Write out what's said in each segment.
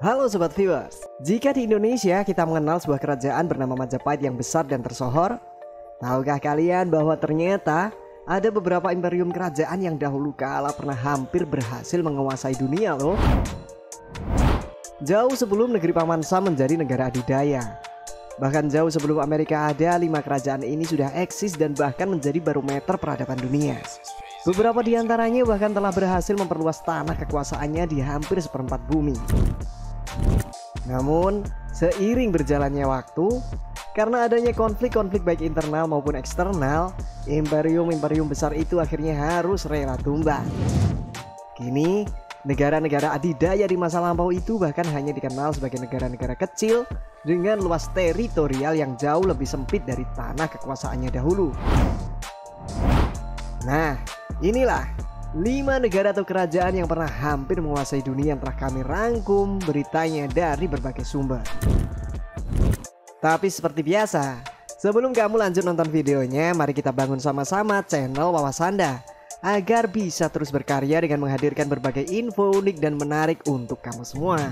Halo Sobat Viewers, jika di Indonesia kita mengenal sebuah kerajaan bernama Majapahit yang besar dan tersohor, tahukah kalian bahwa ternyata ada beberapa imperium kerajaan yang dahulu kala pernah hampir berhasil menguasai dunia loh. Jauh sebelum negeri Paman Sam menjadi negara adidaya, bahkan jauh sebelum Amerika ada, 5 kerajaan ini sudah eksis dan bahkan menjadi barometer peradaban dunia. Beberapa di antaranya bahkan telah berhasil memperluas tanah kekuasaannya di hampir seperempat bumi. Namun, seiring berjalannya waktu, karena adanya konflik-konflik baik internal maupun eksternal, imperium-imperium besar itu akhirnya harus rela tumbang. Kini, negara-negara adidaya di masa lampau itu bahkan hanya dikenal sebagai negara-negara kecil dengan luas teritorial yang jauh lebih sempit dari tanah kekuasaannya dahulu. Nah, inilah 5 negara atau kerajaan yang pernah hampir menguasai dunia yang telah kami rangkum beritanya dari berbagai sumber. Tapi seperti biasa, sebelum kamu lanjut nonton videonya, mari kita bangun sama-sama channel Wawasanda agar bisa terus berkarya dengan menghadirkan berbagai info unik dan menarik untuk kamu semua.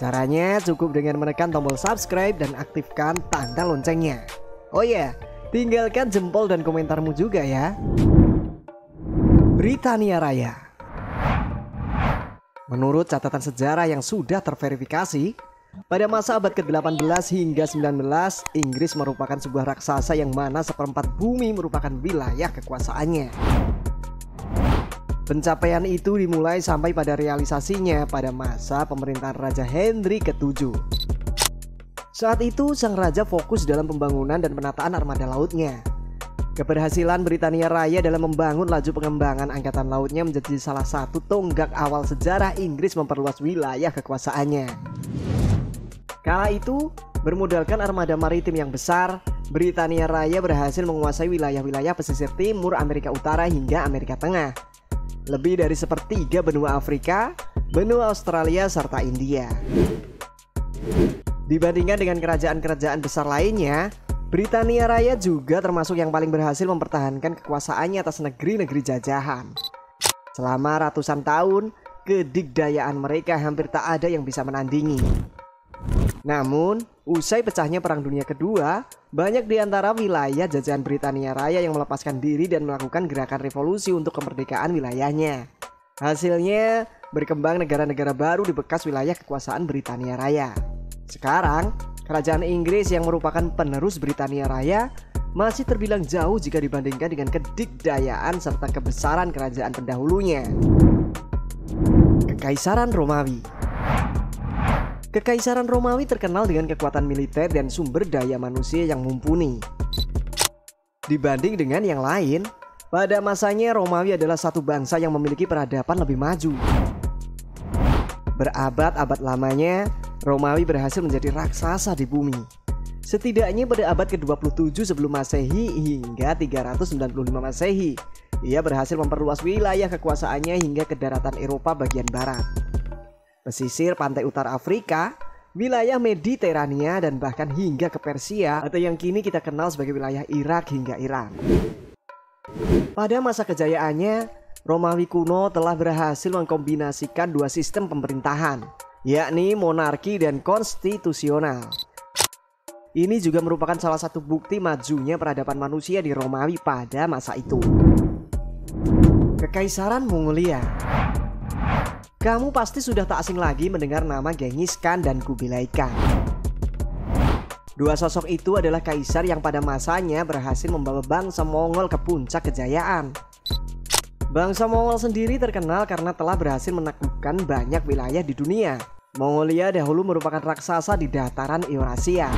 Caranya cukup dengan menekan tombol subscribe dan aktifkan tanda loncengnya. Oh ya, tinggalkan jempol dan komentarmu juga ya. Britania Raya. Menurut catatan sejarah yang sudah terverifikasi, pada masa abad ke-18 hingga 19, Inggris merupakan sebuah raksasa yang mana seperempat bumi merupakan wilayah kekuasaannya. Pencapaian itu dimulai sampai pada realisasinya pada masa pemerintahan Raja Henry ke-7. Saat itu sang raja fokus dalam pembangunan dan penataan armada lautnya. Keberhasilan Britania Raya dalam membangun laju pengembangan angkatan lautnya menjadi salah satu tonggak awal sejarah Inggris memperluas wilayah kekuasaannya. Kala itu, bermodalkan armada maritim yang besar, Britania Raya berhasil menguasai wilayah-wilayah pesisir timur Amerika Utara hingga Amerika Tengah. Lebih dari sepertiga benua Afrika, benua Australia, serta India. Dibandingkan dengan kerajaan-kerajaan besar lainnya, Britania Raya juga termasuk yang paling berhasil mempertahankan kekuasaannya atas negeri-negeri jajahan. Selama ratusan tahun, kedikdayaan mereka hampir tak ada yang bisa menandingi. Namun, usai pecahnya Perang Dunia Kedua, banyak di antara wilayah jajahan Britania Raya yang melepaskan diri dan melakukan gerakan revolusi untuk kemerdekaan wilayahnya. Hasilnya, berkembang negara-negara baru di bekas wilayah kekuasaan Britania Raya. Sekarang, kerajaan Inggris yang merupakan penerus Britania Raya masih terbilang jauh jika dibandingkan dengan kedikdayaan serta kebesaran kerajaan pendahulunya. Kekaisaran Romawi. Kekaisaran Romawi terkenal dengan kekuatan militer dan sumber daya manusia yang mumpuni. Dibanding dengan yang lain, pada masanya Romawi adalah satu bangsa yang memiliki peradaban lebih maju. Berabad-abad lamanya, Romawi berhasil menjadi raksasa di bumi. Setidaknya pada abad ke-27 sebelum Masehi hingga 395 Masehi, ia berhasil memperluas wilayah kekuasaannya hingga ke daratan Eropa bagian barat, pesisir pantai utara Afrika, wilayah Mediterania, dan bahkan hingga ke Persia atau yang kini kita kenal sebagai wilayah Irak hingga Iran. Pada masa kejayaannya, Romawi kuno telah berhasil mengkombinasikan 2 sistem pemerintahan, yakni monarki dan konstitusional. Ini juga merupakan salah satu bukti majunya peradaban manusia di Romawi pada masa itu. Kekaisaran Mongolia. Kamu pasti sudah tak asing lagi mendengar nama Genghis Khan dan Kubilai Khan. 2 sosok itu adalah kaisar yang pada masanya berhasil membawa bangsa Mongol ke puncak kejayaan. Bangsa Mongol sendiri terkenal karena telah berhasil menaklukkan banyak wilayah di dunia. Mongolia dahulu merupakan raksasa di dataran Eurasia.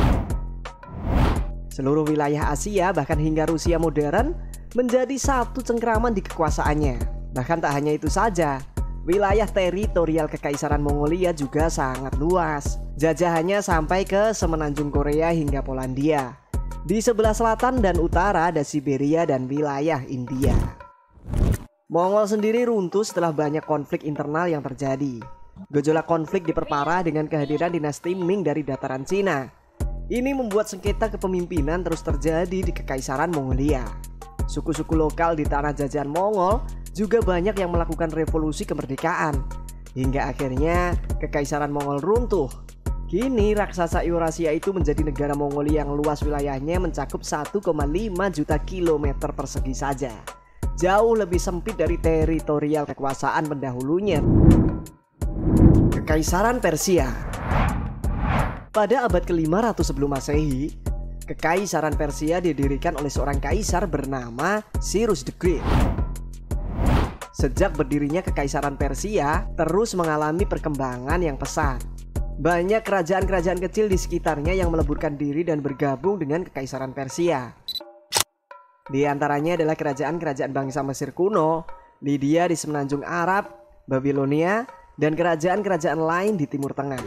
Seluruh wilayah Asia bahkan hingga Rusia modern menjadi satu cengkraman di kekuasaannya. Bahkan tak hanya itu saja, wilayah teritorial kekaisaran Mongolia juga sangat luas. Jajahannya sampai ke semenanjung Korea hingga Polandia. Di sebelah selatan dan utara ada Siberia dan wilayah India. Mongol sendiri runtuh setelah banyak konflik internal yang terjadi. Gejolak konflik diperparah dengan kehadiran dinasti Ming dari dataran Cina. Ini membuat sengketa kepemimpinan terus terjadi di kekaisaran Mongolia. Suku-suku lokal di tanah jajahan Mongol juga banyak yang melakukan revolusi kemerdekaan. hingga akhirnya Kekaisaran Mongol runtuh. Kini raksasa Eurasia itu menjadi negara Mongolia yang luas wilayahnya mencakup 1,5 juta kilometer persegi saja. Jauh lebih sempit dari teritorial kekuasaan pendahulunya. Kekaisaran Persia. Pada abad ke-500 sebelum Masehi, Kekaisaran Persia didirikan oleh seorang kaisar bernama Cyrus the Great. Sejak berdirinya Kekaisaran Persia terus mengalami perkembangan yang pesat. Banyak kerajaan-kerajaan kecil di sekitarnya yang meleburkan diri dan bergabung dengan Kekaisaran Persia. Di antaranya adalah kerajaan-kerajaan bangsa Mesir kuno, Lydia di semenanjung Arab, Babilonia, dan kerajaan-kerajaan lain di Timur Tengah.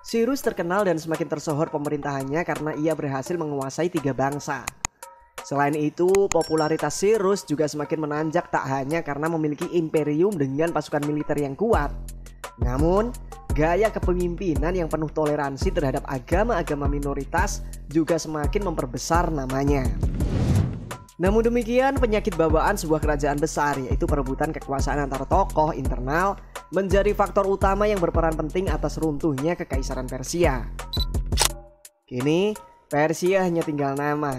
Cyrus terkenal dan semakin tersohor pemerintahannya karena ia berhasil menguasai 3 bangsa. Selain itu, popularitas Cyrus juga semakin menanjak tak hanya karena memiliki imperium dengan pasukan militer yang kuat, namun gaya kepemimpinan yang penuh toleransi terhadap agama-agama minoritas juga semakin memperbesar namanya. Namun demikian, penyakit bawaan sebuah kerajaan besar, yaitu perebutan kekuasaan antar tokoh internal, menjadi faktor utama yang berperan penting atas runtuhnya Kekaisaran Persia. Kini, Persia hanya tinggal nama.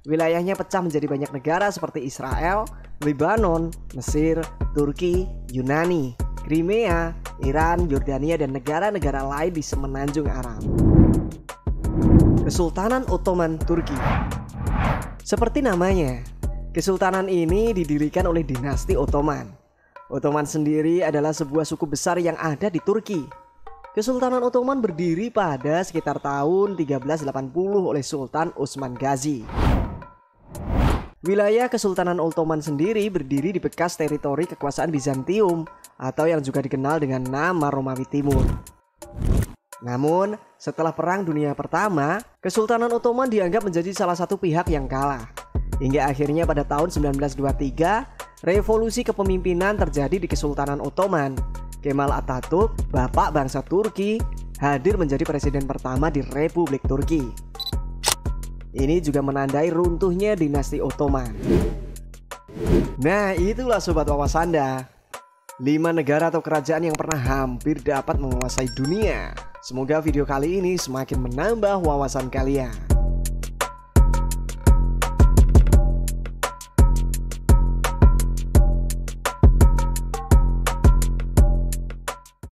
Wilayahnya pecah menjadi banyak negara seperti Israel, Lebanon, Mesir, Turki, Yunani, Crimea, Iran, Yordania, dan negara-negara lain di semenanjung Arab. Kesultanan Ottoman Turki. Seperti namanya, kesultanan ini didirikan oleh dinasti Ottoman. Ottoman sendiri adalah sebuah suku besar yang ada di Turki. Kesultanan Ottoman berdiri pada sekitar tahun 1380 oleh Sultan Utsman Ghazi. Wilayah Kesultanan Ottoman sendiri berdiri di bekas teritori kekuasaan Bizantium atau yang juga dikenal dengan nama Romawi Timur. Namun, setelah Perang Dunia Pertama, Kesultanan Ottoman dianggap menjadi salah satu pihak yang kalah. Hingga akhirnya pada tahun 1923, revolusi kepemimpinan terjadi di Kesultanan Ottoman. Kemal Atatürk, bapak bangsa Turki, hadir menjadi presiden pertama di Republik Turki. Ini juga menandai runtuhnya dinasti Ottoman. Nah, itulah Sobat Wawasanda, 5 negara atau kerajaan yang pernah hampir dapat menguasai dunia. Semoga video kali ini semakin menambah wawasan kalian.